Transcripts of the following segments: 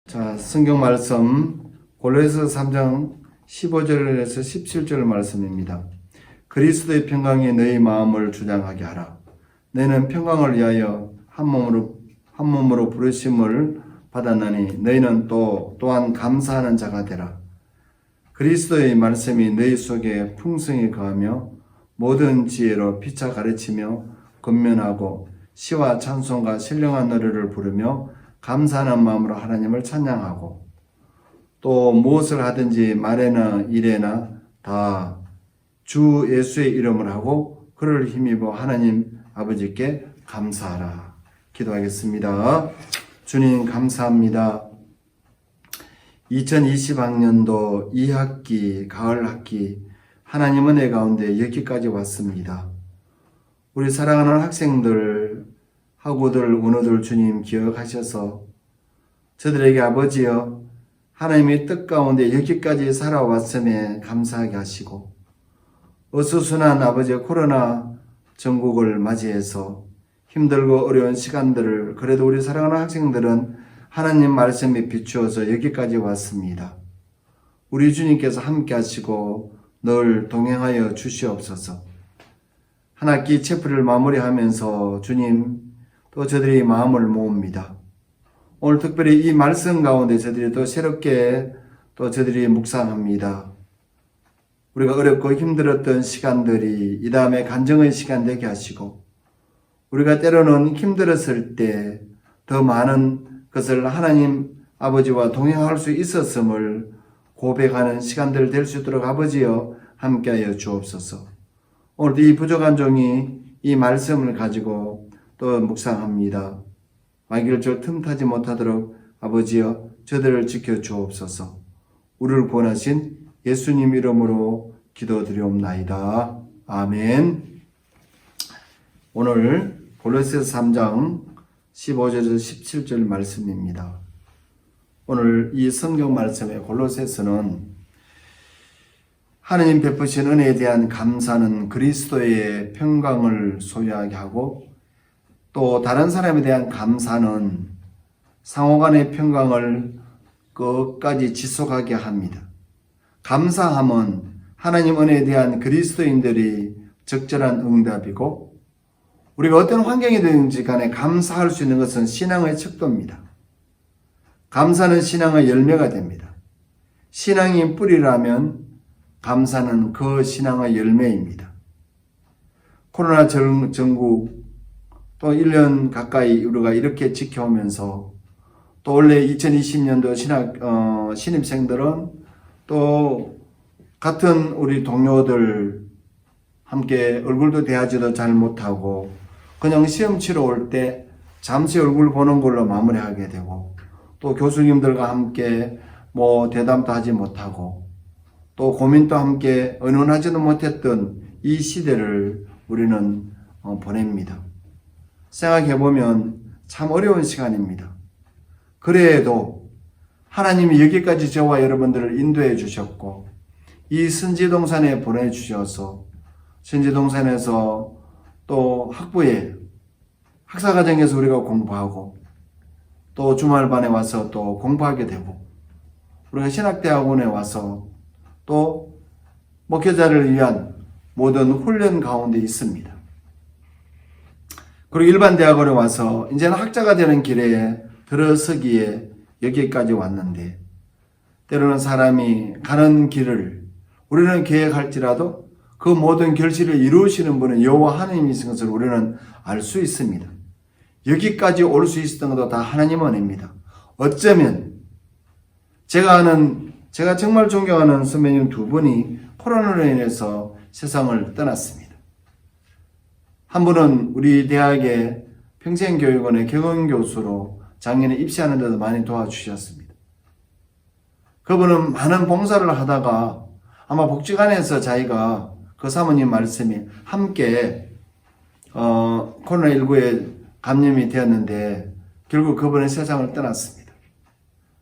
자, 성경 말씀 골로새서 3장 15절에서 17절 말씀입니다. 그리스도의 평강이 너희 마음을 주장하게 하라. 너희는 평강을 위하여 한 몸으로 부르심을 받았나니 너희는 또한 감사하는 자가 되라. 그리스도의 말씀이 너희 속에 풍성히 거하며 모든 지혜로 피차 가르치며 권면하고 시와 찬송과 신령한 노래를 부르며 감사하는 마음으로 하나님을 찬양하고 또 무엇을 하든지 말에나 일에나 다 주 예수의 이름을 하고 그를 힘입어 하나님 아버지께 감사하라. 기도하겠습니다. 주님 감사합니다. 2020학년도 2학기 가을 학기 하나님 은혜 가운데 여기까지 왔습니다. 우리 사랑하는 학생들, 학우들, 은우들 주님 기억하셔서 저들에게 아버지여 하나님의 뜻 가운데 여기까지 살아왔음에 감사하게 하시고 어수선한 아버지의 코로나 전국을 맞이해서 힘들고 어려운 시간들을 그래도 우리 사랑하는 학생들은 하나님 말씀에 비추어서 여기까지 왔습니다. 우리 주님께서 함께 하시고 늘 동행하여 주시옵소서. 한 학기 체프를 마무리하면서 주님 또 저들의 마음을 모읍니다. 오늘 특별히 이 말씀 가운데 저들이 또 새롭게 또 저들이 묵상합니다. 우리가 어렵고 힘들었던 시간들이 이 다음에 간증의 시간 되게 하시고 우리가 때로는 힘들었을 때 더 많은 것을 하나님 아버지와 동행할 수 있었음을 고백하는 시간들 될 수 있도록 아버지여 함께하여 주옵소서. 오늘도 이 부족한 종이 이 말씀을 가지고 또 묵상합니다. 말길절 틈타지 못하도록 아버지여 저들을 지켜 주옵소서. 우리를 구원하신 예수님 이름으로 기도드리옵나이다. 아멘. 오늘 골로새서 3장 15절에서 17절 말씀입니다. 오늘 이 성경 말씀의 골로새서는 하나님 베푸신 은혜에 대한 감사는 그리스도의 평강을 소유하게 하고 또 다른 사람에 대한 감사는 상호간의 평강을 끝까지 지속하게 합니다. 감사함은 하나님 은혜에 대한 그리스도인들이 적절한 응답이고 우리가 어떤 환경이 되든지 간에 감사할 수 있는 것은 신앙의 척도입니다. 감사는 신앙의 열매가 됩니다. 신앙이 뿌리라면 감사는 그 신앙의 열매입니다. 코로나 전국 또 1년 가까이 우리가 이렇게 지켜오면서 또 원래 2020년도 신입생들은 또 같은 우리 동료들 함께 얼굴도 대하지도 잘 못하고 그냥 시험 치러 올 때 잠시 얼굴 보는 걸로 마무리하게 되고 또 교수님들과 함께 대담도 하지 못하고 또 고민도 함께 의논하지도 못했던 이 시대를 우리는 보냅니다. 생각해보면 참 어려운 시간입니다. 그래도 하나님이 여기까지 저와 여러분들을 인도해 주셨고 이 선지동산에 보내주셔서 선지동산에서 또 학부에 학사과정에서 우리가 공부하고 또 주말반에 와서 또 공부하게 되고 우리가 신학대학원에 와서 또 목회자를 위한 모든 훈련 가운데 있습니다. 그리고 일반 대학원에 와서 이제는 학자가 되는 길에 들어서기에 여기까지 왔는데 때로는 사람이 가는 길을 우리는 계획할지라도 그 모든 결실을 이루시는 분은 여호와 하나님이신 것을 우리는 알 수 있습니다. 여기까지 올 수 있었던 것도 다 하나님 은혜입니다. 어쩌면 제가 정말 존경하는 선배님 두 분이 코로나로 인해서 세상을 떠났습니다. 한 분은 우리 대학의 평생교육원의 경영교수로 작년에 입시하는 데도 많이 도와주셨습니다. 그분은 많은 봉사를 하다가 아마 복지관에서 자기가 그 사모님 말씀이 함께 코로나19에 감염이 되었는데 결국 그분은 세상을 떠났습니다.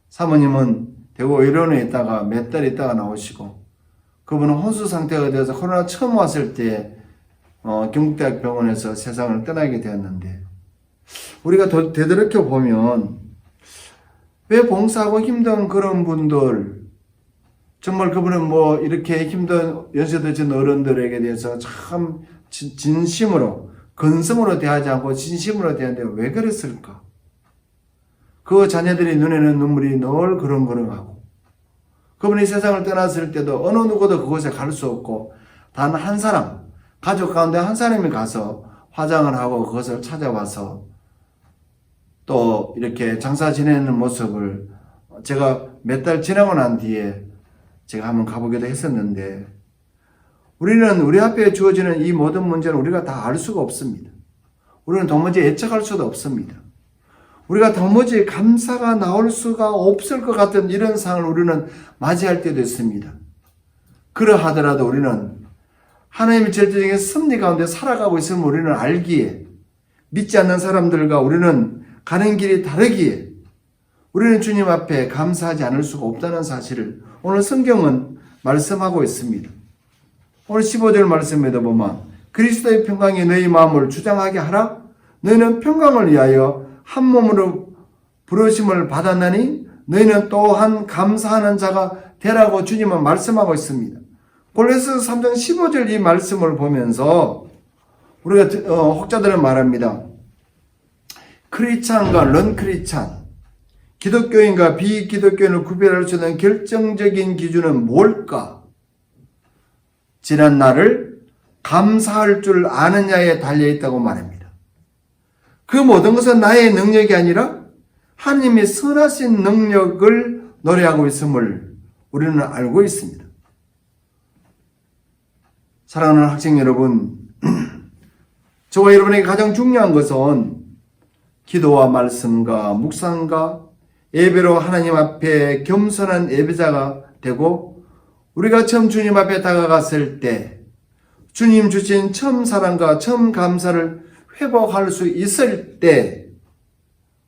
사모님은 대구 의료원에 있다가 몇 달 있다가 나오시고 그분은 혼수 상태가 되어서 코로나 처음 왔을 때 경북대학병원에서 세상을 떠나게 되었는데 우리가 되돌이켜 보면 왜 봉사하고 힘든 그런 분들, 정말 그분은 뭐 이렇게 힘든 연세 드신 어른들에게 대해서 참 진심으로, 근성으로 대하지 않고 진심으로 대하는데 왜 그랬을까? 그 자녀들이 눈에는 눈물이 늘 그렁그렁하고, 그분이 세상을 떠났을 때도 어느 누구도 그곳에 갈 수 없고, 단 한 사람, 가족 가운데 한 사람이 가서 화장을 하고 그것을 찾아와서 또 이렇게 장사 지내는 모습을 제가 몇 달 지나고 난 뒤에 제가 한번 가보기도 했었는데, 우리는 우리 앞에 주어지는 이 모든 문제는 우리가 다 알 수가 없습니다. 우리는 도무지 예측할 수도 없습니다. 우리가 도무지 감사가 나올 수가 없을 것 같은 이런 상황을 우리는 맞이할 때도 있습니다. 그러하더라도 우리는 하나님의 절대적인 섭리 가운데 살아가고 있음을 우리는 알기에, 믿지 않는 사람들과 우리는 가는 길이 다르기에 우리는 주님 앞에 감사하지 않을 수가 없다는 사실을 오늘 성경은 말씀하고 있습니다. 오늘 15절 말씀에도 보면 그리스도의 평강이 너희 마음을 주장하게 하라. 너희는 평강을 위하여 한 몸으로 부르심을 받았나니 너희는 또한 감사하는 자가 되라고 주님은 말씀하고 있습니다. 골로새서 3장 15절 이 말씀을 보면서 우리가 혹자들은 말합니다. 크리스찬과 넌크리스찬, 기독교인과 비기독교인을 구별할 수 있는 결정적인 기준은 뭘까? 지난 날을 감사할 줄 아느냐에 달려있다고 말합니다. 그 모든 것은 나의 능력이 아니라 하나님의 선하신 능력을 노래하고 있음을 우리는 알고 있습니다. 사랑하는 학생 여러분, 저와 여러분에게 가장 중요한 것은 기도와 말씀과 묵상과 예배로 하나님 앞에 겸손한 예배자가 되고, 우리가 처음 주님 앞에 다가갔을 때 주님 주신 처음 사랑과 처음 감사를 회복할 수 있을 때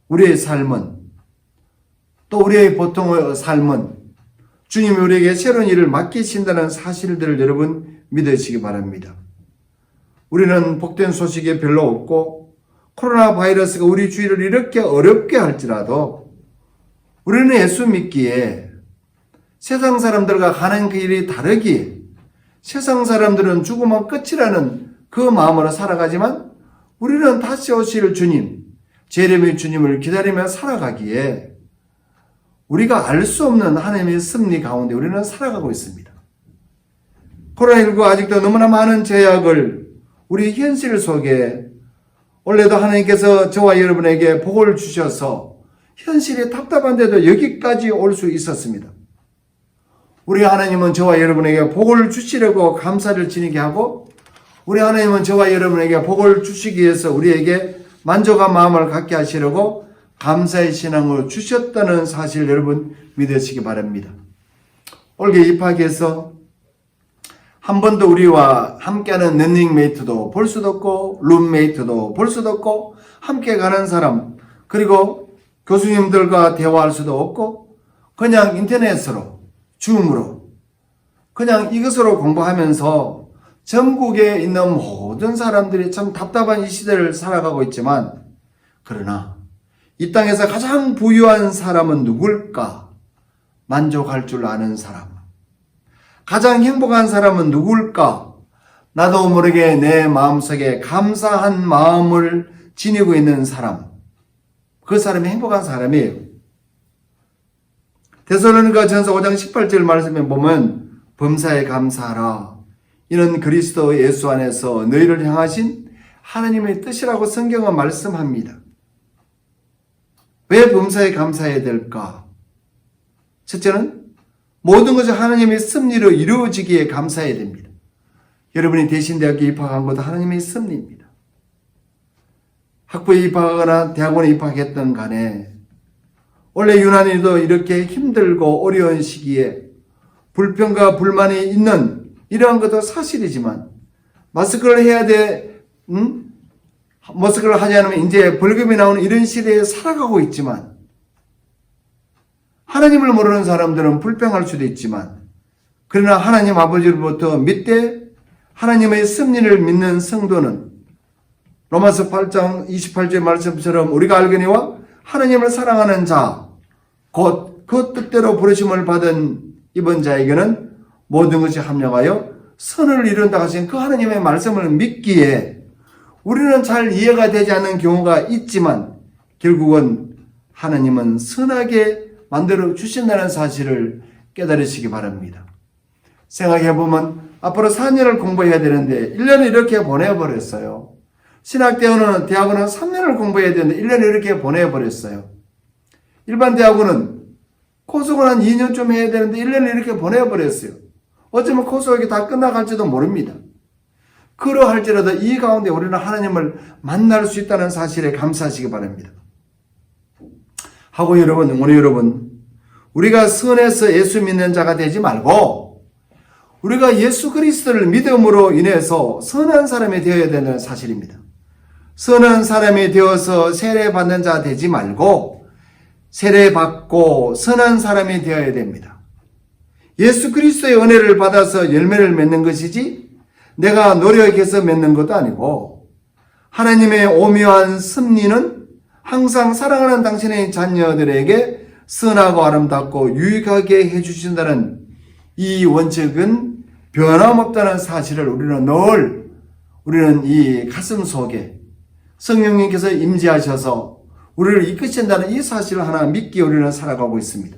우리의 삶은, 또 우리의 보통의 삶은 주님이 우리에게 새로운 일을 맡기신다는 사실들을 여러분 믿으시기 바랍니다. 우리는 복된 소식이 별로 없고 코로나 바이러스가 우리 주위를 이렇게 어렵게 할지라도 우리는 예수 믿기에 세상 사람들과 가는 길이 다르기에, 세상 사람들은 죽으면 끝이라는 그 마음으로 살아가지만 우리는 다시 오실 주님, 재림의 주님을 기다리며 살아가기에 우리가 알 수 없는 하나님의 섭리 가운데 우리는 살아가고 있습니다. 코로나19 아직도 너무나 많은 제약을 우리 현실 속에, 원래도 하나님께서 저와 여러분에게 복을 주셔서 현실이 답답한데도 여기까지 올 수 있었습니다. 우리 하나님은 저와 여러분에게 복을 주시려고 감사를 지니게 하고, 우리 하나님은 저와 여러분에게 복을 주시기 위해서 우리에게 만족한 마음을 갖게 하시려고 감사의 신앙을 주셨다는 사실 여러분 믿으시기 바랍니다. 올해 입학해서 한 번도 우리와 함께하는 런닝메이트도 볼 수도 없고, 룸메이트도 볼 수도 없고, 함께 가는 사람, 그리고 교수님들과 대화할 수도 없고, 그냥 인터넷으로, 줌으로, 그냥 이것으로 공부하면서 전국에 있는 모든 사람들이 참 답답한 이 시대를 살아가고 있지만, 그러나 이 땅에서 가장 부유한 사람은 누굴까? 만족할 줄 아는 사람. 가장 행복한 사람은 누굴까? 나도 모르게 내 마음속에 감사한 마음을 지니고 있는 사람. 그 사람이 행복한 사람이에요. 데살로니가 전서 5장 18절 말씀에 보면 범사에 감사하라. 이는 그리스도 예수 안에서 너희를 향하신 하나님의 뜻이라고 성경은 말씀합니다. 왜 범사에 감사해야 될까? 첫째는 모든 것이 하나님의 섭리로 이루어지기에 감사해야 됩니다. 여러분이 대신대학교 입학한 것도 하나님의 섭리입니다. 학부에 입학하거나 대학원에 입학했던 간에 원래 유난히도 이렇게 힘들고 어려운 시기에 불평과 불만이 있는 이러한 것도 사실이지만, 마스크를 해야 돼, 마스크를 하지 않으면 이제 벌금이 나오는 이런 시대에 살아가고 있지만, 하나님을 모르는 사람들은 불평할 수도 있지만, 그러나 하나님 아버지로부터 믿되 하나님의 섭리를 믿는 성도는 로마서 8장 28절 말씀처럼 우리가 알거니와 하나님을 사랑하는 자, 곧 그 뜻대로 부르심을 받은 이번 자에게는 모든 것이 합력하여 선을 이룬다 하신 그 하나님의 말씀을 믿기에 우리는 잘 이해가 되지 않는 경우가 있지만 결국은 하나님은 선하게 만들어 주신다는 사실을 깨달으시기 바랍니다. 생각해보면 앞으로 4년을 공부해야 되는데 1년을 이렇게 보내버렸어요. 신학대학원은 3년을 공부해야 되는데 1년을 이렇게 보내버렸어요. 일반 대학원은 코스가 한 2년쯤 해야 되는데 1년을 이렇게 보내버렸어요. 어쩌면 코스가 다 끝나갈지도 모릅니다. 그러할지라도 이 가운데 우리는 하나님을 만날 수 있다는 사실에 감사하시기 바랍니다. 하고 우리 여러분, 우리가 선에서 예수 믿는 자가 되지 말고 우리가 예수 그리스도를 믿음으로 인해서 선한 사람이 되어야 되는 사실입니다. 선한 사람이 되어서 세례받는 자 되지 말고 세례받고 선한 사람이 되어야 됩니다. 예수 그리스도의 은혜를 받아서 열매를 맺는 것이지 내가 노력해서 맺는 것도 아니고 하나님의 오묘한 섭리는 항상 사랑하는 당신의 자녀들에게 선하고 아름답고 유익하게 해주신다는 이 원칙은 변함없다는 사실을 우리는 이 가슴 속에 성령님께서 임재하셔서 우리를 이끄신다는 이 사실을 하나 믿기에 우리는 살아가고 있습니다.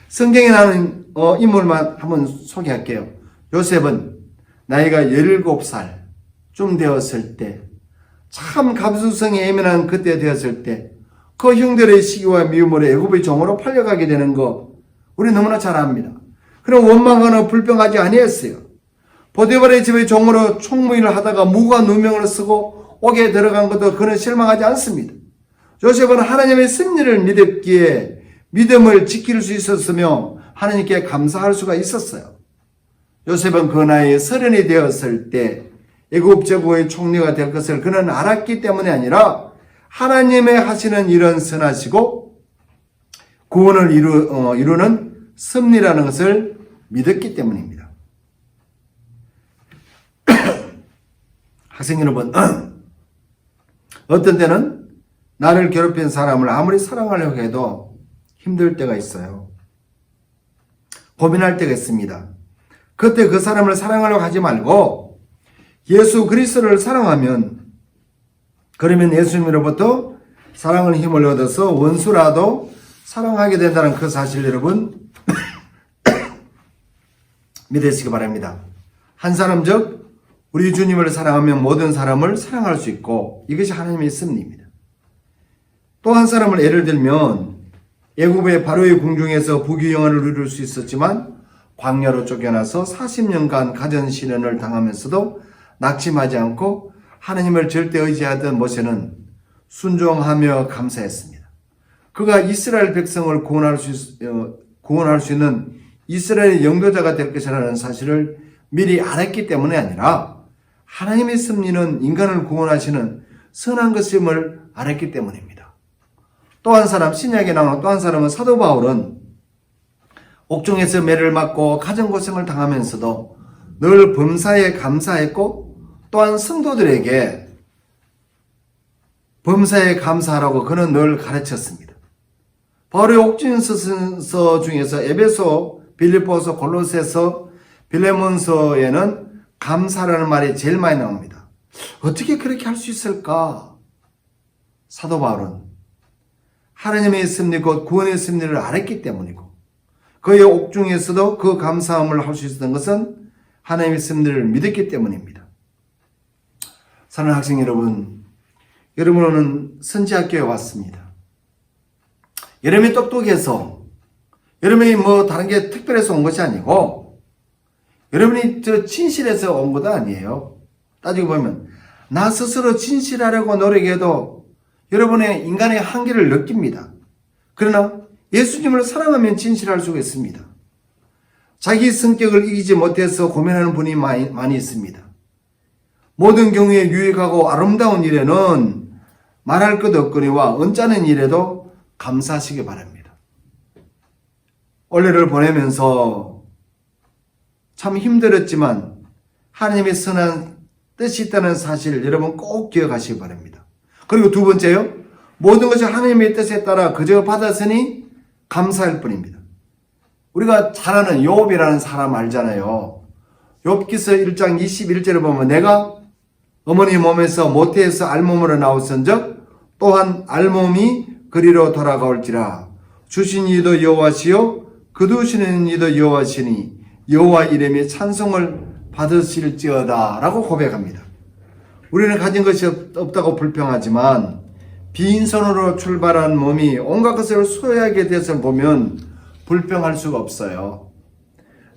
성경에 나오는 인물만 한번 소개할게요. 요셉은 나이가 17살쯤 되었을 때 참 감수성이 예민한 그때 되었을 때 그 형들의 시기와 미움으로 애굽의 종으로 팔려가게 되는 거 우리 너무나 잘 압니다. 그럼 원망하거나 불평하지 아니했어요. 보디발의 집의 종으로 총무일을 하다가 무고한 누명을 쓰고 옥에 들어간 것도 그는 실망하지 않습니다. 요셉은 하나님의 섭리를 믿었기에 믿음을 지킬 수 있었으며 하나님께 감사할 수가 있었어요. 요셉은 그 나이에 30이 되었을 때 애굽 제국의 총리가 될 것을 그는 알았기 때문이 아니라 하나님의 하시는 일은 선하시고 구원을 이루는 섭리라는 것을 믿었기 때문입니다. 학생 여러분, 어떤 때는 나를 괴롭힌 사람을 아무리 사랑하려고 해도 힘들 때가 있어요. 고민할 때가 있습니다. 그때 그 사람을 사랑하려고 하지 말고 예수 그리스도를 사랑하면 그러면 예수님으로부터 사랑을 힘을 얻어서 원수라도 사랑하게 된다는 그 사실 여러분 믿으시기 바랍니다. 한 사람 즉 우리 주님을 사랑하면 모든 사람을 사랑할 수 있고 이것이 하나님의 섭리입니다. 또 한 사람을 예를 들면 애굽의 바로의 궁중에서 부귀영화를 누릴 수 있었지만 광야로 쫓겨나서 40년간 가전 시련을 당하면서도 낙심하지 않고 하나님을 절대 의지하던 모세는 순종하며 감사했습니다. 그가 이스라엘 백성을 구원할 수 있는 이스라엘의 영도자가 될 것이라는 사실을 미리 알았기 때문에 아니라 하나님의 섭리는 인간을 구원하시는 선한 것임을 알았기 때문입니다. 또 한 사람, 신약에 나오는 또 한 사람은 사도 바울은 옥중에서 매를 맞고 가정고생을 당하면서도 늘 범사에 감사했고 또한 성도들에게 범사에 감사하라고 그는 늘 가르쳤습니다. 바울의 옥중서 중에서 에베소, 빌립보서, 골로새서, 빌레몬서에는 감사라는 말이 제일 많이 나옵니다. 어떻게 그렇게 할 수 있을까? 사도 바울은 하나님의 섭리 곧 구원의 섭리를 알았기 때문이고 그의 옥중에서도 그 감사함을 할 수 있었던 것은 하나님의 섭리를 믿었기 때문입니다. 사랑하는 학생 여러분, 여러분은 선지학교에 왔습니다. 여러분이 똑똑해서 여러분이 다른 게 특별해서 온 것이 아니고 여러분이 진실해서 온 것도 아니에요. 따지고 보면 나 스스로 진실하려고 노력해도 여러분의 인간의 한계를 느낍니다. 그러나 예수님을 사랑하면 진실할 수가 있습니다. 자기 성격을 이기지 못해서 고민하는 분이 많이 있습니다. 모든 경우에 유익하고 아름다운 일에는 말할 것 없거니와 언짢은 일에도 감사하시기 바랍니다. 올해를 보내면서 참 힘들었지만 하나님의 선한 뜻이 있다는 사실을 여러분 꼭 기억하시기 바랍니다. 그리고 두 번째요. 모든 것이 하나님의 뜻에 따라 그저 받았으니 감사할 뿐입니다. 우리가 잘 아는 욥이라는 사람 알잖아요. 욥기서 1장 21절을 보면 내가 어머니 몸에서 모태에서 알몸으로 나왔은즉 또한 알몸이 그리로 돌아가올지라 주신 이도 여호와시요 거두시는 이도 여호와시니 여호와 이름이 찬송을 받으실지어다 라고 고백합니다. 우리는 가진 것이 없다고 불평하지만 빈손으로 출발한 몸이 온갖 것을 소유하게 돼서 보면 불평할 수가 없어요.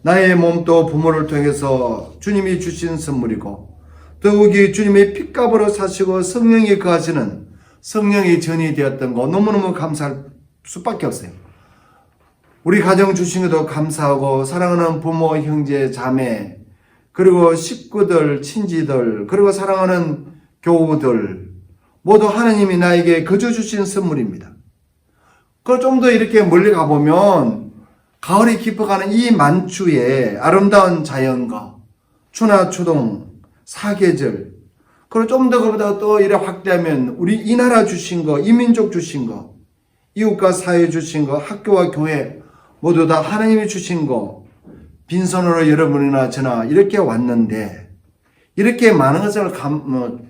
나의 몸도 부모를 통해서 주님이 주신 선물이고 더욱이 주님의 핏값으로 사시고 성령이 거하시는 성령의 전이 되었던 거 너무너무 감사할 수밖에 없어요. 우리 가정 주신 것도 감사하고 사랑하는 부모, 형제, 자매 그리고 식구들, 친지들 그리고 사랑하는 교우들 모두 하나님이 나에게 거저 주신 선물입니다. 그걸 좀 더 이렇게 멀리 가보면 가을이 깊어가는 이 만추에 아름다운 자연과 추나 추동, 사계절 그리고 좀 더 그보다 또 이래 확대하면 우리 이 나라 주신 거, 이 민족 주신 거, 이웃과 사회 주신 거, 학교와 교회 모두 다 하나님이 주신 거 빈손으로 여러분이나 저나 이렇게 왔는데 이렇게 많은 것을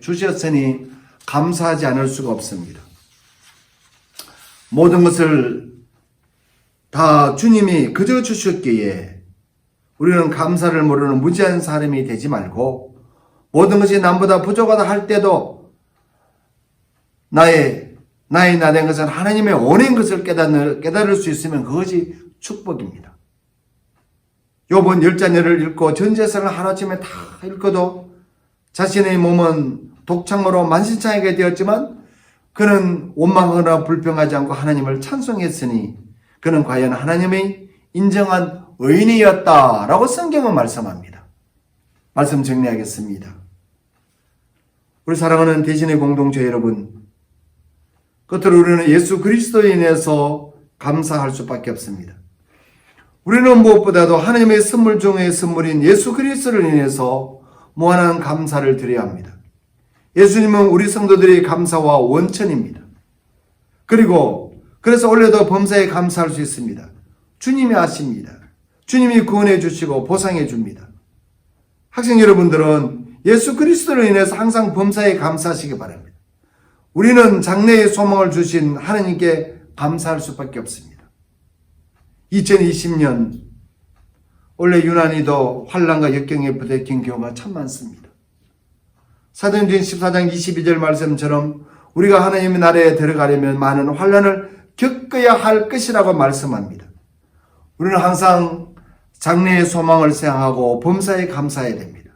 주셨으니 감사하지 않을 수가 없습니다. 모든 것을 다 주님이 그저 주셨기에 우리는 감사를 모르는 무지한 사람이 되지 말고 모든 것이 남보다 부족하다 할 때도 나의 나된 것은 하나님의 원인 것을 깨달을 수 있으면 그것이 축복입니다. 욥은 10자녀를 잃고 전 재산을 하루아침에 다 잃고도 자신의 몸은 독창으로 만신창이게 되었지만 그는 원망하거나 불평하지 않고 하나님을 찬송했으니 그는 과연 하나님의 인정한 의인이었다라고 성경은 말씀합니다. 말씀 정리하겠습니다. 우리 사랑하는 대신의 공동체 여러분, 끝으로 우리는 예수 그리스도에 인해서 감사할 수밖에 없습니다. 우리는 무엇보다도 하나님의 선물 중의 선물인 예수 그리스도를 인해서 무한한 감사를 드려야 합니다. 예수님은 우리 성도들의 감사와 원천입니다. 그래서 원래도 범사에 감사할 수 있습니다. 주님이 아십니다. 주님이 구원해 주시고 보상해 줍니다. 학생 여러분들은 예수 그리스도로 인해서 항상 범사에 감사하시기 바랍니다. 우리는 장래의 소망을 주신 하나님께 감사할 수밖에 없습니다. 2020년 원래 유난히도 환난과 역경에 부딪힌 경우가 참 많습니다. 사도행전 14장 22절 말씀처럼 우리가 하나님의 나라에 들어가려면 많은 환난을 겪어야 할 것이라고 말씀합니다. 우리는 항상 장래의 소망을 생각하고 범사에 감사해야 됩니다.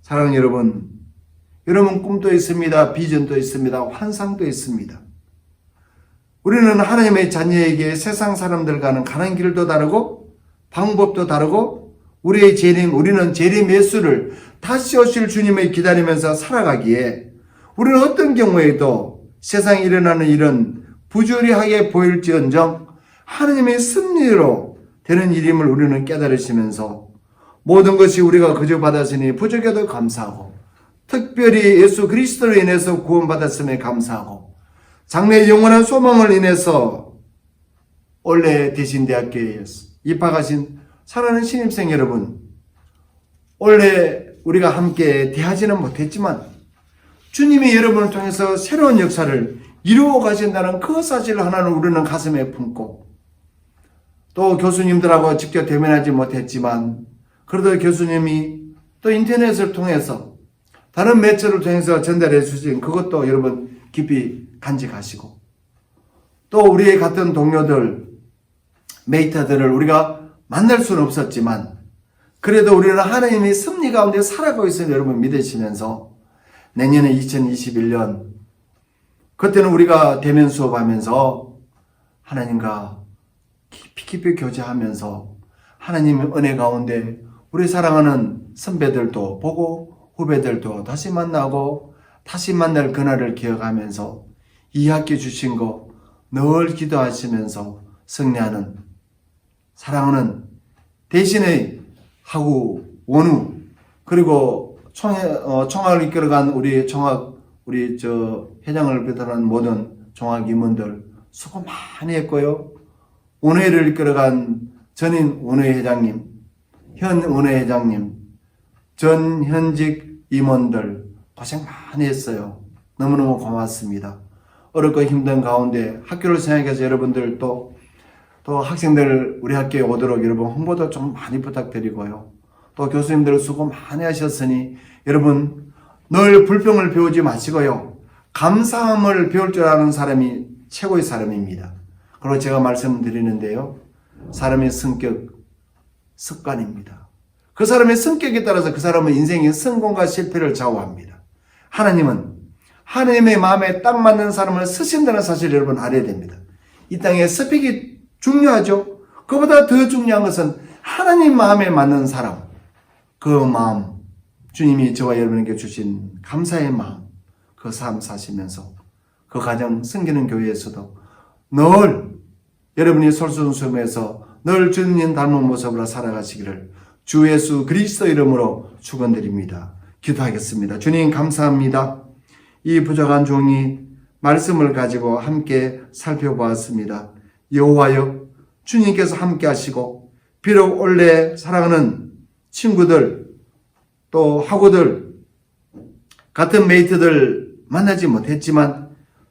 사랑하는 여러분, 여러분 꿈도 있습니다. 비전도 있습니다. 환상도 있습니다. 우리는 하나님의 자녀에게 세상 사람들과는 가는 길도 다르고 방법도 다르고 우리는 재림 예수를 다시 오실 주님을 기다리면서 살아가기에 우리는 어떤 경우에도 세상에 일어나는 일은 부조리하게 보일지언정 하나님의 섭리로 되는 일임을 우리는 깨달으시면서 모든 것이 우리가 그저 받았으니 부족해도 감사하고 특별히 예수 그리스도로 인해서 구원받았음에 감사하고 장래의 영원한 소망을 인해서 올해 대신대학교에 입학하신 사랑하는 신입생 여러분, 올해 우리가 함께 대하지는 못했지만 주님이 여러분을 통해서 새로운 역사를 이루어 가신다는 그 사실 하나는 우리는 가슴에 품고 또 교수님들하고 직접 대면하지 못했지만 그래도 교수님이 또 인터넷을 통해서 다른 매체를 통해서 전달해 주신 그것도 여러분 깊이 간직하시고 또 우리의 같은 동료들, 메이터들을 우리가 만날 수는 없었지만 그래도 우리는 하나님의 섭리 가운데 살아가고 있음을 여러분 믿으시면서 내년에 2021년 그때는 우리가 대면 수업하면서 하나님과 깊이 교제하면서 하나님의 은혜 가운데 우리 사랑하는 선배들도 보고 후배들도 다시 만나고 다시 만날 그날을 기억하면서 이 학기 주신 거 늘 기도하시면서 승리하는 사랑하는 대신의 하구, 원우 그리고 총학을 이끌어간 우리 회장을 비롯한 모든 총학 임원들 수고 많이 했고요. 원회를 이끌어간 전인 원회회장님, 현 원회회장님, 전 현직 임원들 고생 많이 했어요. 너무너무 고맙습니다. 어렵고 힘든 가운데 학교를 생각해서 여러분들 또 학생들 우리 학교에 오도록 여러분 홍보도 좀 많이 부탁드리고요. 또 교수님들 수고 많이 하셨으니 여러분 늘 불평을 배우지 마시고요. 감사함을 배울 줄 아는 사람이 최고의 사람입니다. 그리고 제가 말씀드리는데요. 사람의 성격, 습관입니다. 그 사람의 성격에 따라서 그 사람은 인생의 성공과 실패를 좌우합니다. 하나님은 하나님의 마음에 딱 맞는 사람을 쓰신다는 사실을 여러분 알아야 됩니다. 이 땅에 스펙이 중요하죠. 그보다 더 중요한 것은 하나님 마음에 맞는 사람, 그 마음, 주님이 저와 여러분에게 주신 감사의 마음, 그 삶 사시면서 그 가정 섬기는 교회에서도 늘 여러분이 솔선수범해서 늘 주님 닮은 모습으로 살아가시기를 주 예수 그리스도 이름으로 축원드립니다. 기도하겠습니다. 주님 감사합니다. 이 부족한 종이 말씀을 가지고 함께 살펴보았습니다. 여호와여, 주님께서 함께 하시고 비록 원래 사랑하는 친구들 또 학우들 같은 메이트들 만나지 못했지만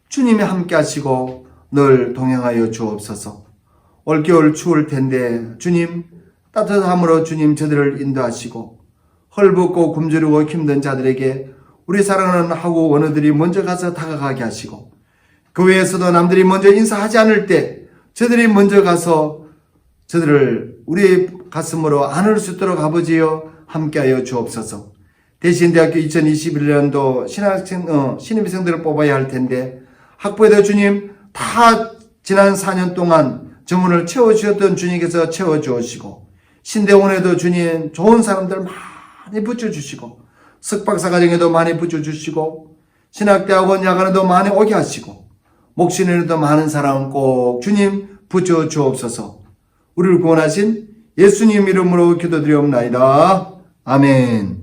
주님이 함께 하시고 늘 동행하여 주옵소서. 올겨울 추울 텐데 주님 따뜻함으로 주님 저들을 인도하시고 헐벗고 굶주리고 힘든 자들에게 우리 사랑하는 학우 원어들이 먼저 가서 다가가게 하시고 교회에서도 남들이 먼저 인사하지 않을 때 저들이 먼저 가서 저들을 우리 가슴으로 안을 수 있도록 아버지여 함께하여 주옵소서. 대신대학교 2021년도 신입생들을 뽑아야 할 텐데 학부에도 주님 다 지난 4년 동안 정원을 채워주셨던 주님께서 채워주시고 신대원에도 주님 좋은 사람들 많이 붙여주시고 석박사과정에도 많이 붙여주시고 신학대학원 야간에도 많이 오게 하시고 목신에도 많은 사람 꼭 주님 붙여주옵소서. 우리를 구원하신 예수님 이름으로 기도드리옵나이다. 아멘.